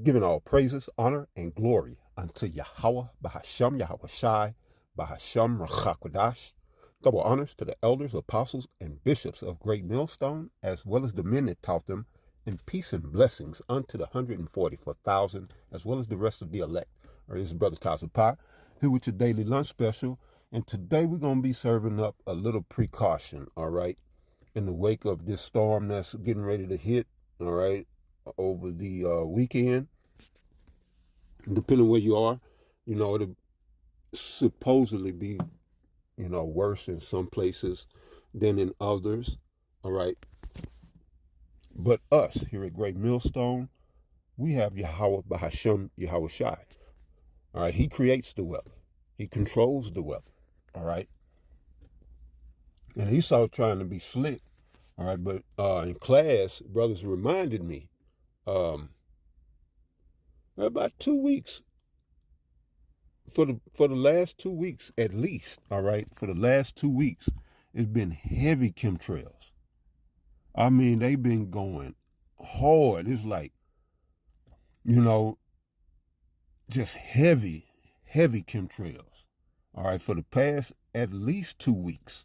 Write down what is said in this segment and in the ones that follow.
giving all praises, honor, and glory unto Yahweh, Bahasham Yahweh Shai, Bahasham Rachakodash. Double honors to the elders, apostles, and bishops of Great Millstone, as well as the men that taught them, and peace and blessings unto the 144,000, as well as the rest of the elect. Or this is Brother Tazapai, here with your daily lunch special. And today we're going to be serving up a little precaution, all right, in the wake of this storm that's getting ready to hit, all right, over the weekend. Depending where you are, it'll supposedly be, worse in some places than in others, all right? But us here at Great Millstone, we have Yahweh Bahasham Yahweh Shai, all right? He creates the weather. He controls the weather, all right? And Esau trying to be slick, all right? But in class, brothers reminded me, about 2 weeks, for the last 2 weeks at least, all right, for the last 2 weeks, it's been heavy chemtrails. I mean, they've been going hard. It's like, just heavy chemtrails, all right, for the past at least 2 weeks,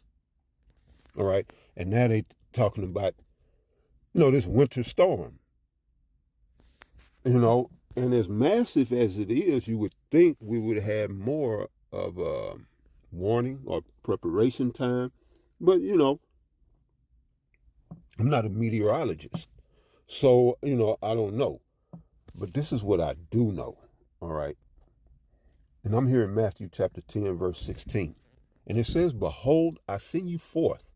all right? And now they talking about, this winter storm, and as massive as it is, you would think we would have more of a warning or preparation time. But, I'm not a meteorologist. So, I don't know. But this is what I do know, all right? And I'm here in Matthew chapter 10, verse 16. And it says, "Behold, I send you forth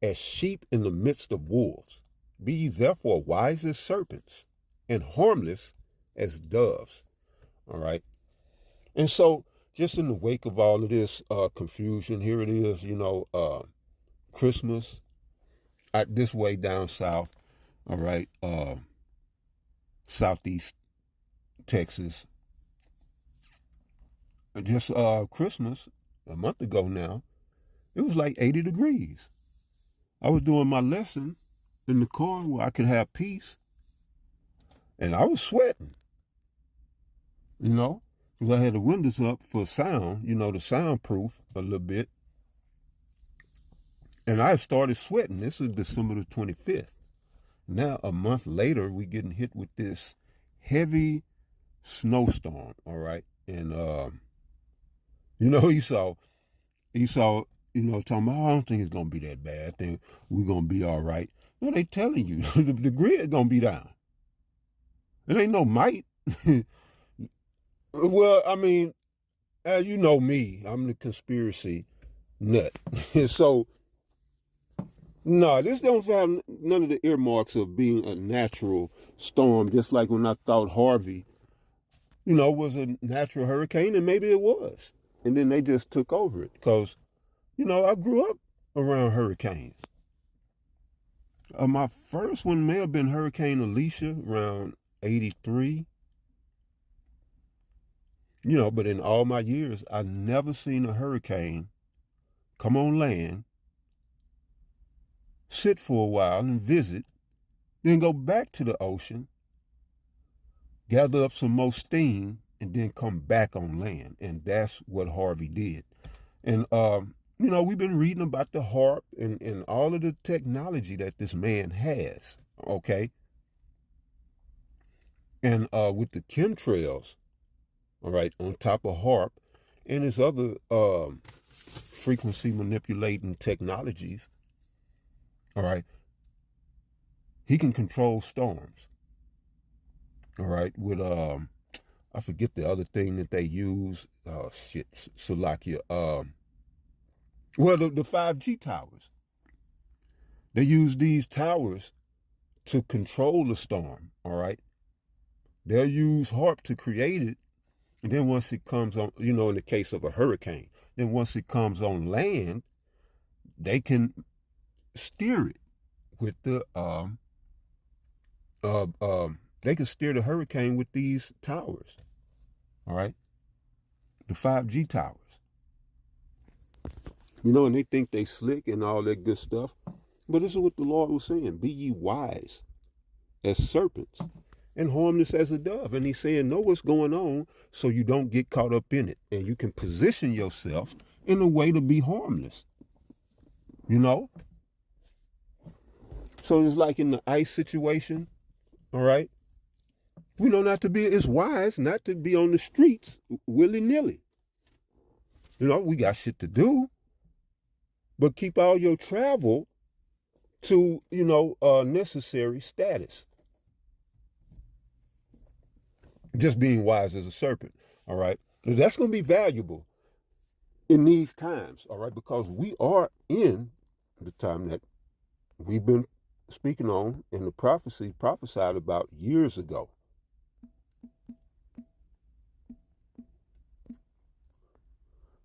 as sheep in the midst of wolves. Be ye therefore wise as serpents and harmless as doves." All right. And so just in the wake of all of this confusion, here it is, Christmas this way down south, all right, southeast Texas. Just Christmas a month ago now, it was like 80 degrees. I was doing my lesson in the car where I could have peace, and I was sweating. Because I had the windows up for sound, the soundproof a little bit. And I started sweating. This is December the 25th. Now, a month later, we getting hit with this heavy snowstorm, all right? And, Esau, talking about, I don't think it's going to be that bad. I think we're going to be all right. No, they telling you, the grid going to be down. It ain't no might. Well, I mean, you know me, I'm the conspiracy nut. So, no, this don't have none of the earmarks of being a natural storm, just like when I thought Harvey, was a natural hurricane, and maybe it was. And then they just took over it because, I grew up around hurricanes. My first one may have been Hurricane Alicia around 83. But in all my years, I never seen a hurricane come on land, sit for a while and visit, then go back to the ocean, gather up some more steam, and then come back on land. And that's what Harvey did. And, we've been reading about the HARP and all of the technology that this man has, okay? And with the chemtrails, all right, on top of HARP and his other frequency manipulating technologies, all right, he can control storms, all right, with, I forget the other thing that they use, Salakia, well, the 5G towers. They use these towers to control the storm, all right? They'll use HARP to create it. And then once it comes on, in the case of a hurricane, then once it comes on land, they can steer it with the, they can steer the hurricane with these towers, all right? The 5G towers. And they think they slick and all that good stuff. But this is what the Lord was saying. Be ye wise as serpents and harmless as a dove. And he's saying, know what's going on so you don't get caught up in it. And you can position yourself in a way to be harmless. You know? So it's like in the ice situation, all right? We know it's wise not to be on the streets willy-nilly. You know, we got shit to do. But keep all your travel to, necessary status. Just being wise as a serpent, all right? That's going to be valuable in these times, all right? Because we are in the time that we've been speaking on in the prophecy prophesied about years ago.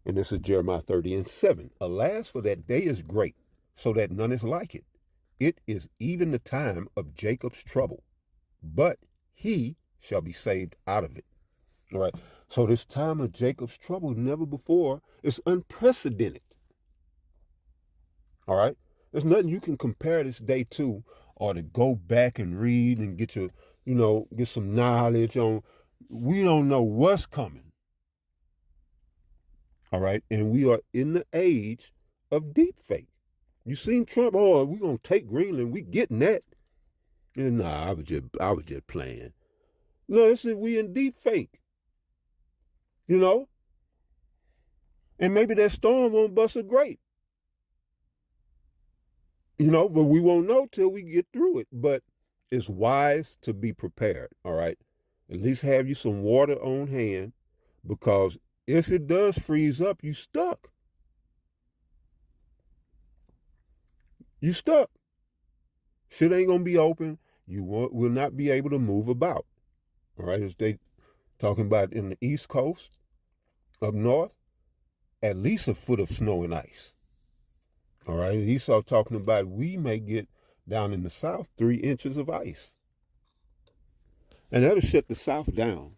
And this is Jeremiah 30:7. Alas, for that day is great, so that none is like it. It is even the time of Jacob's trouble, but he shall be saved out of it. All right. So this time of Jacob's trouble, never before, is unprecedented. All right. There's nothing you can compare this day to, or to go back and read and get get some knowledge on. We don't know what's coming. All right. And we are in the age of deep fake. You seen Trump? Oh, we're gonna take Greenland. We getting that. And nah, I was just playing. No, this is we in deep fake. And maybe that storm won't bust a grape. But we won't know till we get through it. But it's wise to be prepared, all right? At least have you some water on hand, because if it does freeze up, you stuck. You stuck. Shit ain't gonna be open. You will not be able to move about. All right, as they talking about in the East Coast, up north, at least a foot of snow and ice. All right, Esau talking about we may get down in the South 3 inches of ice. And that'll shut the South down,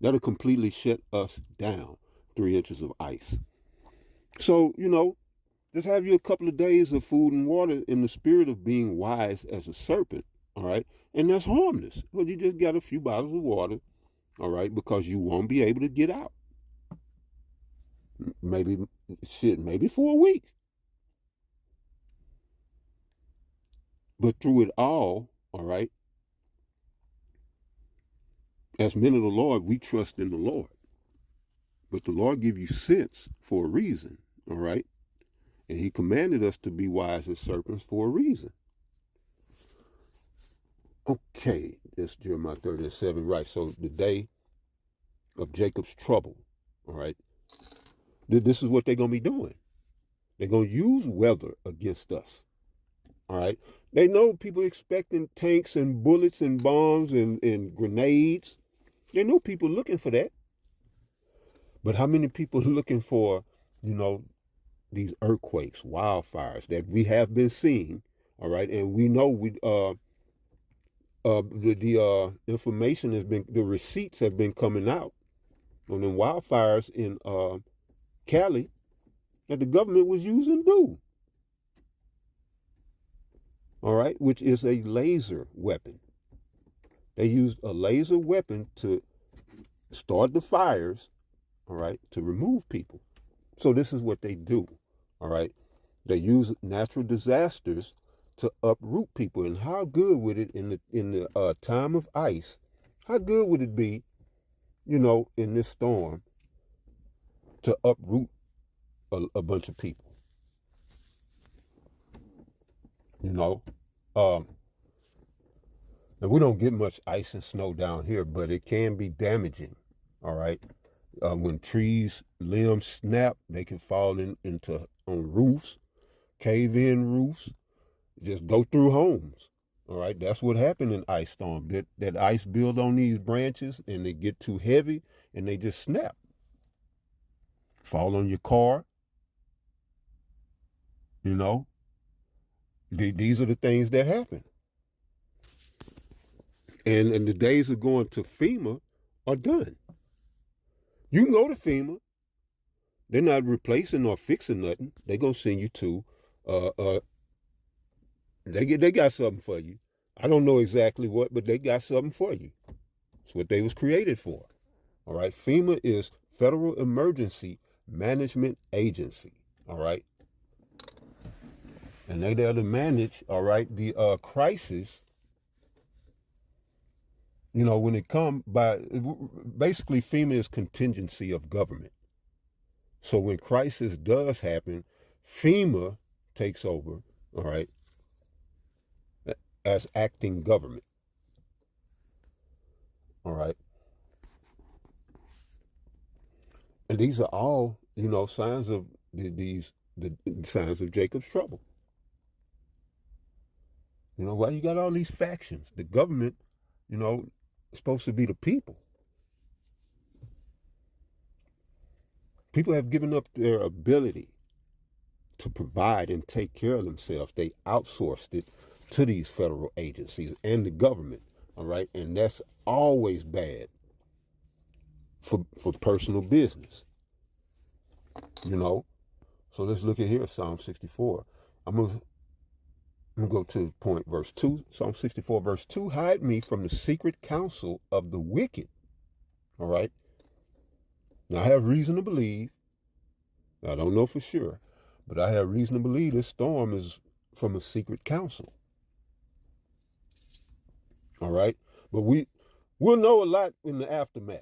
That'll completely shut us down, 3 inches of ice. So, just have you a couple of days of food and water in the spirit of being wise as a serpent, all right? And that's harmless. Well, you just got a few bottles of water, all right, because you won't be able to get out. Maybe for a week. But through it all right, as men of the Lord, we trust in the Lord. But the Lord give you sense for a reason, all right? And he commanded us to be wise as serpents for a reason. Okay, that's Jeremiah 30:7, right? So the day of Jacob's trouble, all right? This is what they're going to be doing. They're going to use weather against us, all right? They know people expecting tanks and bullets and bombs and grenades. They know people looking for that. But how many people are looking for, these earthquakes, wildfires that we have been seeing, all right? And we know the information has been, the receipts have been coming out on the wildfires in Cali that the government was using dew, all right, which is a laser weapon. They used a laser weapon to start the fires, all right, to remove people. So this is what they do, all right? They use natural disasters to uproot people. And how good would it in the time of ice? How good would it be, in this storm, to uproot a bunch of people? And we don't get much ice and snow down here, but it can be damaging, all right? When trees, limbs snap, they can fall on roofs, cave-in roofs, just go through homes, all right? That's what happened in ice storm. That ice build on these branches, and they get too heavy, and they just snap. Fall on your car, These are the things that happen. And the days of going to FEMA are done. You can go to FEMA. They're not replacing or fixing nothing. They're going to send you to, they got something for you. I don't know exactly what, but they got something for you. It's what they was created for. All right. FEMA is Federal Emergency Management Agency. All right. And they there to manage, all right, the crisis, when it come by, basically FEMA is contingency of government. So when crisis does happen, FEMA takes over, all right, as acting government. All right. And these are all, signs of the signs of Jacob's trouble. Why you got all these factions? The government, is supposed to be the people. People have given up their ability to provide and take care of themselves. They outsourced it to these federal agencies and the government. All right. And that's always bad for personal business. So let's look at here, Psalm 64. I'm going to go to point, verse 2. Psalm 64, verse 2. Hide me from the secret counsel of the wicked. All right. Now, I have reason to believe, I don't know for sure, but I have reason to believe this storm is from a secret council. All right. But we'll know a lot in the aftermath.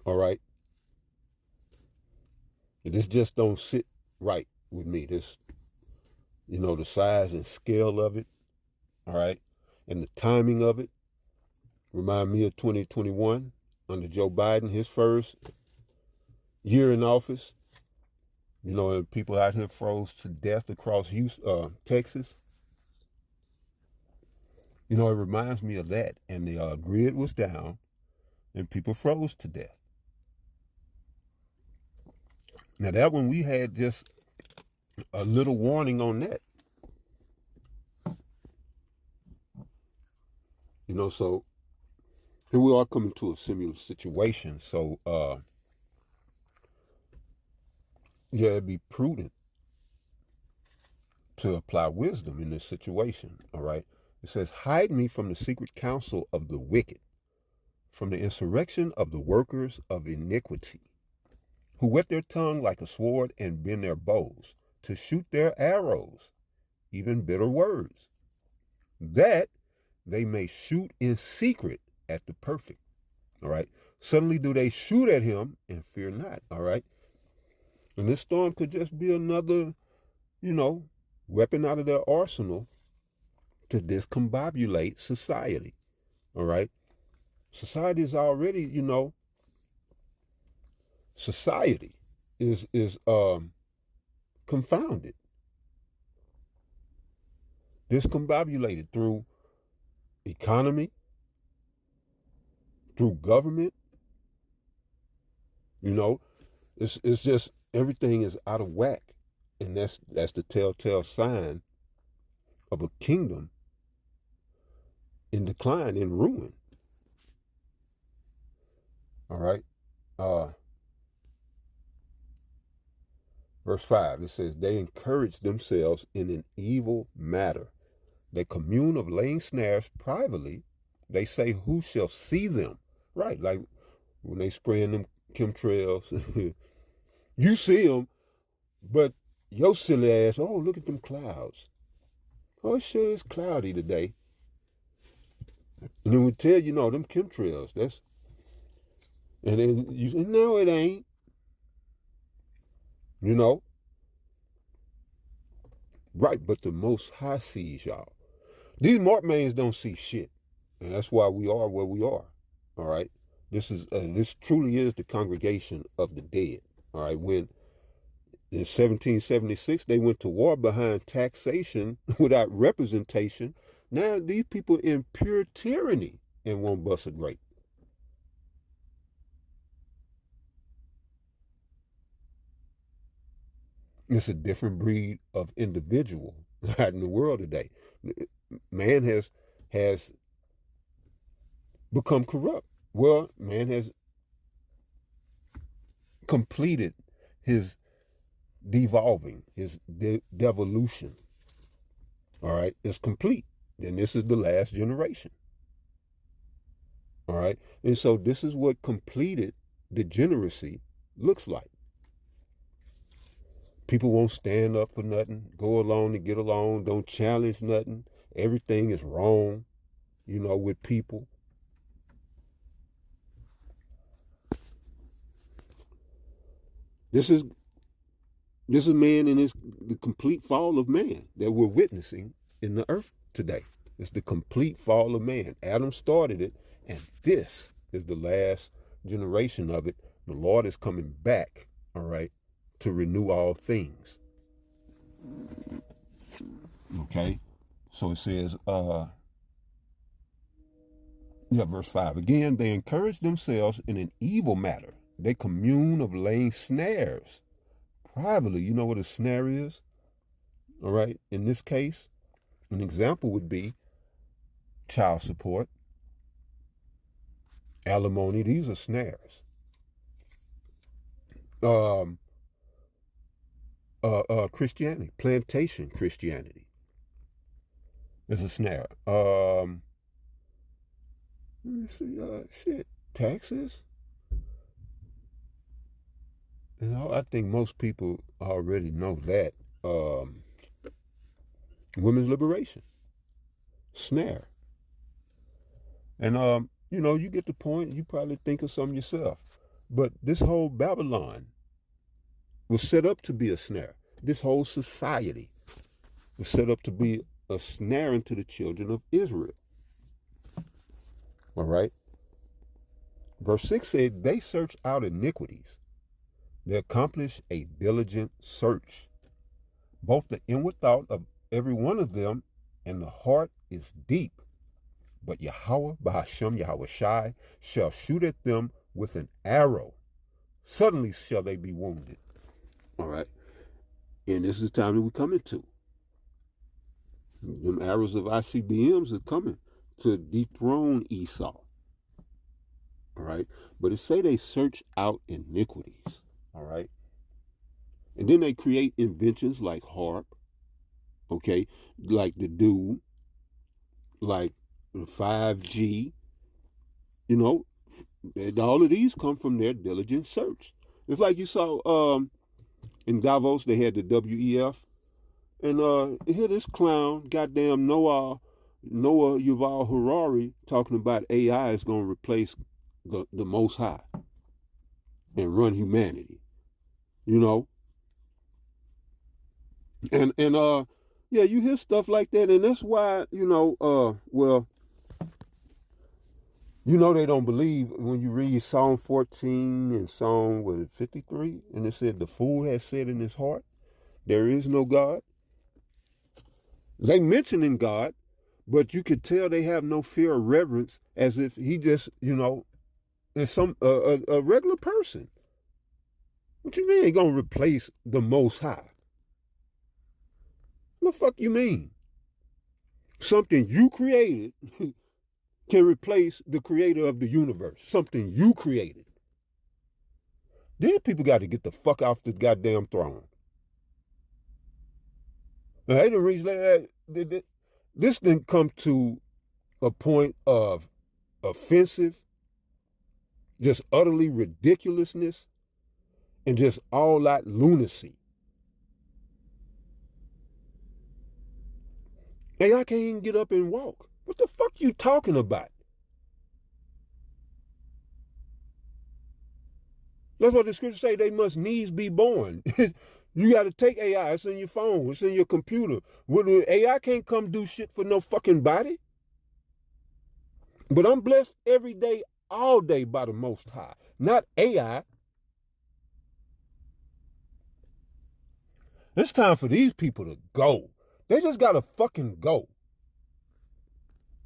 All right. And this just don't sit right with me. This, the size and scale of it. All right. And the timing of it remind me of 2021 under Joe Biden, his first year in office. And people out here froze to death across Houston, Texas. It reminds me of that. And the grid was down and people froze to death. Now that one, we had just a little warning on that. So here we are coming to a similar situation. So, it'd be prudent to apply wisdom in this situation. All right. It says, hide me from the secret counsel of the wicked, from the insurrection of the workers of iniquity, who whet their tongue like a sword and bend their bows to shoot their arrows, even bitter words, that they may shoot in secret at the perfect. All right. Suddenly do they shoot at him and fear not. All right. And this storm could just be another, weapon out of their arsenal to discombobulate society. All right. Society is already, society is confounded, discombobulated through economy, through government. It's just everything is out of whack, and that's the telltale sign of a kingdom in decline, in ruin. All right. Verse 5, it says, they encourage themselves in an evil matter. They commune of laying snares privately. They say, who shall see them? Right, like when they spraying them chemtrails. You see them, but your silly ass, oh, look at them clouds. Oh, it sure is cloudy today. And then we tell you, them chemtrails, and then you say, no, it ain't. Right, but the Most High sees y'all. These Markmans don't see shit, and that's why we are where we are. All right, this truly is the congregation of the dead. All right, when in 1776 they went to war behind taxation without representation. Now these people in pure tyranny and won't bust a grape. It's a different breed of individual out in the world today. Man has become corrupt. Well, man has completed his devolving, his devolution. All right, it's complete. And this is the last generation. All right. And so this is what completed degeneracy looks like. People won't stand up for nothing, go along to get along, don't challenge nothing. Everything is wrong, with people. This is man in the complete fall of man that we're witnessing in the earth today. It's the complete fall of man. Adam started it, and this is the last generation of it. The Lord is coming back, all right, to renew all things. Okay, so it says, verse 5. Again, they encourage themselves in an evil matter. They commune of laying snares privately. You know what a snare is? All right, in this case, an example would be child support, alimony. These are snares. Christianity, plantation Christianity is a snare. Let me see. Taxes. I think most people already know that. Women's liberation, snare. And you get the point. You probably think of some yourself. But this whole Babylon was set up to be a snare. This whole society was set up to be a snare unto the children of Israel. All right. Verse 6 said, they search out iniquities. They accomplish a diligent search. Both the inward thought of every one of them and the heart is deep. But Yahweh, Bahashem, Yahweh Shai, shall shoot at them with an arrow. Suddenly shall they be wounded. All right. And this is the time that we're coming to. Them arrows of ICBMs are coming to dethrone Esau. All right. But it say they search out iniquities. All right. And then they create inventions like harp. Okay. Like the dude. Like the 5G. All of these come from their diligent search. It's like you saw in Davos, they had the WEF. And here this clown, goddamn Noah Yuval Harari, talking about AI is going to replace the Most High and run humanity. And you hear stuff like that, and that's why, they don't believe when you read Psalm 14 and Psalm 53, and it said the fool has said in his heart, there is no God. They mentioning God, but you could tell they have no fear or reverence, as if he just, is some a regular person. What you mean he gonna replace the Most High? What the fuck you mean? Something you created can replace the creator of the universe. Something you created. Then people got to get the fuck off the goddamn throne. Now, they didn't reach that. This didn't come to a point of offensive, just utterly ridiculousness, and just all out lunacy. Hey, I can't even get up and walk. What the fuck you talking about? That's what the scriptures say. They must needs be born. You got to take AI. It's in your phone. It's in your computer. AI can't come do shit for no fucking body. But I'm blessed every day, all day by the Most High. Not AI. It's time for these people to go. They just got to fucking go.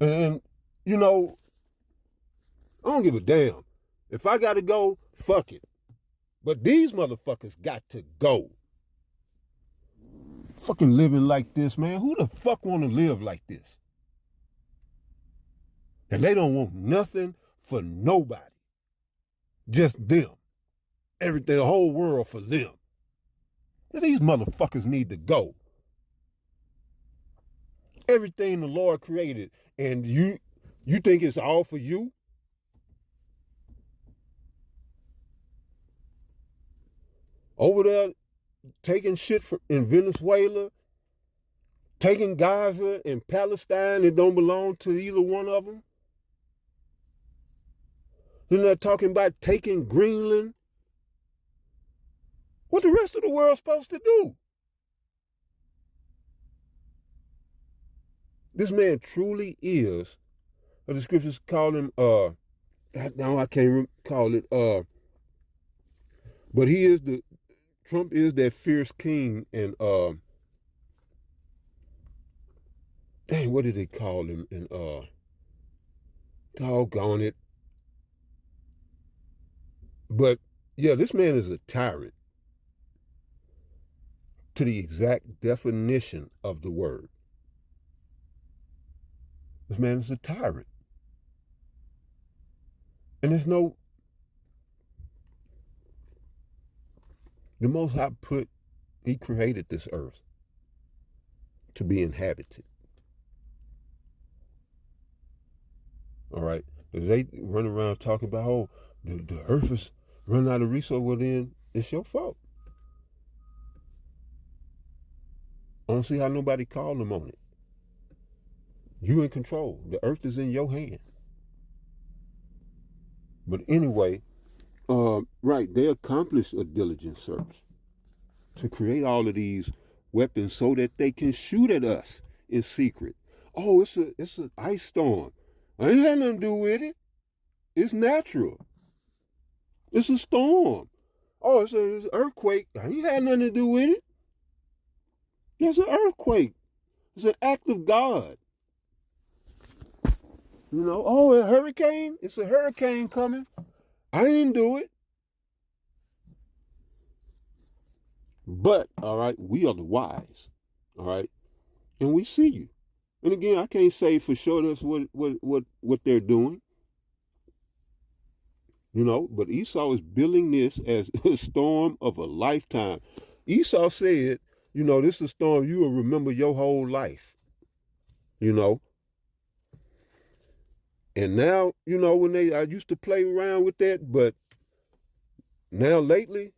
And, I don't give a damn. If I got to go, fuck it. But these motherfuckers got to go. Fucking living like this, man. Who the fuck want to live like this? And they don't want nothing for nobody. Just them. Everything, the whole world for them. These motherfuckers need to go. Everything the Lord created, and you think it's all for you? Over there taking shit in Venezuela, taking Gaza and Palestine, it don't belong to either one of them. Then they're talking about taking Greenland. What the rest of the world supposed to do? This man truly is, the scriptures call him, now I can't call it, but Trump is that fierce king, and dang, what did they call him? And doggone it. But yeah, this man is a tyrant to the exact definition of the word. This man is a tyrant. And there's no, the Most High he created this earth to be inhabited. All right? If they run around talking about, oh, the earth is running out of resources, well then it's your fault. I don't see how nobody called them on it. You in control. The earth is in your hand. But anyway, right, they accomplished a diligent search to create all of these weapons so that they can shoot at us in secret. Oh, it's an ice storm. I ain't had nothing to do with it. It's natural. It's a storm. Oh, it's an earthquake. I ain't had nothing to do with it. It's an earthquake. It's an act of God. You know, oh, a hurricane? It's a hurricane coming. I didn't do it. But, all right, we are the wise. All right? And we see you. And again, I can't say for sure that's what they're doing. You know, but Esau is billing this as a storm of a lifetime. Esau said, you know, this is a storm you will remember your whole life. You know. And now, you know, I used to play around with that, but now lately,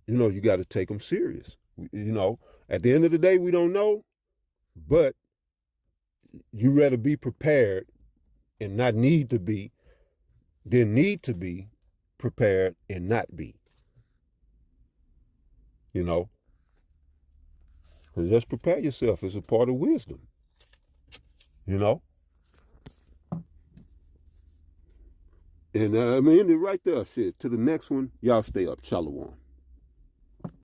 you know, you got to take them serious. You know, at the end of the day, we don't know, but you rather be prepared and not need to be than need to be prepared and not be. You know, and just prepare yourself as a part of wisdom. You know. And I mean, right there, shit. To the next one, y'all stay up. Shalom.